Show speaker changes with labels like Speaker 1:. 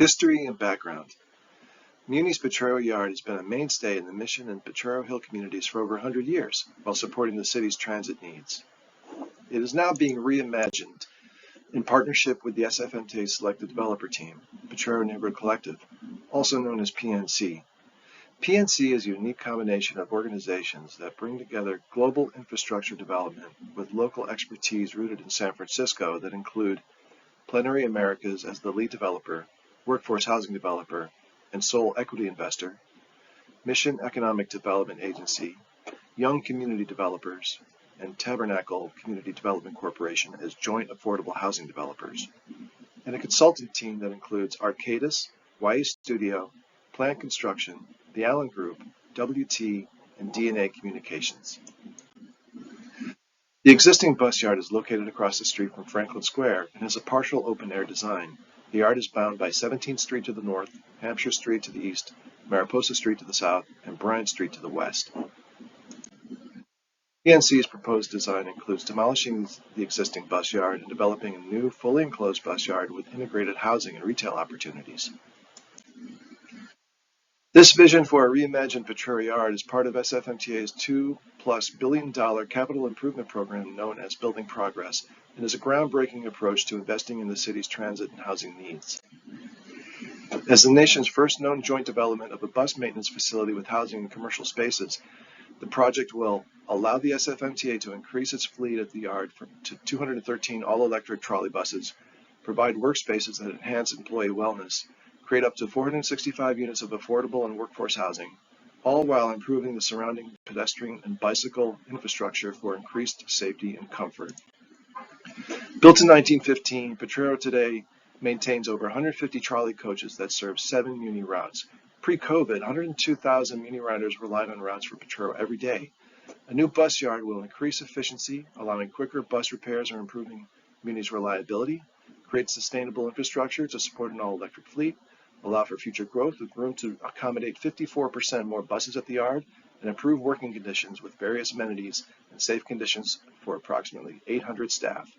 Speaker 1: History and background. Muni's Potrero Yard has been a mainstay in the Mission and Potrero Hill communities for over 100 years, while supporting the city's transit needs. It is now being reimagined in partnership with the SFMTA Selected Developer Team, Potrero Neighborhood Collective, also known as PNC. PNC is a unique combination of organizations that bring together global infrastructure development with local expertise rooted in San Francisco that include Plenary Americas as the lead developer, workforce housing developer, and sole equity investor, Mission Economic Development Agency, Young Community Developers, and Tabernacle Community Development Corporation as joint affordable housing developers, and a consultant team that includes Arcadis, YE Studio, Plant Construction, the Allen Group, WT, and DNA Communications. The existing bus yard is located across the street from Franklin Square and has a partial open-air design. The yard is bound by 17th Street to the north, Hampshire Street to the east, Mariposa Street to the south, and Bryant Street to the west. PNC's proposed design includes demolishing the existing bus yard and developing a new, fully enclosed bus yard with integrated housing and retail opportunities. This vision for a reimagined Potrero Yard is part of SFMTA's $2+ billion capital improvement program known as Building Progress, and is a groundbreaking approach to investing in the city's transit and housing needs. As the nation's first known joint development of a bus maintenance facility with housing and commercial spaces, the project will allow the SFMTA to increase its fleet at the yard to 213 all-electric trolley buses, provide workspaces that enhance employee wellness, create up to 465 units of affordable and workforce housing, all while improving the surrounding pedestrian and bicycle infrastructure for increased safety and comfort. Built in 1915, Potrero today maintains over 150 trolley coaches that serve 7 Muni routes. Pre-COVID, 102,000 Muni riders relied on routes for Potrero every day. A new bus yard will increase efficiency, allowing quicker bus repairs or improving Muni's reliability, create sustainable infrastructure to support an all-electric fleet, allow for future growth with room to accommodate 54% more buses at the yard, and improve working conditions with various amenities and safe conditions for approximately 800 staff.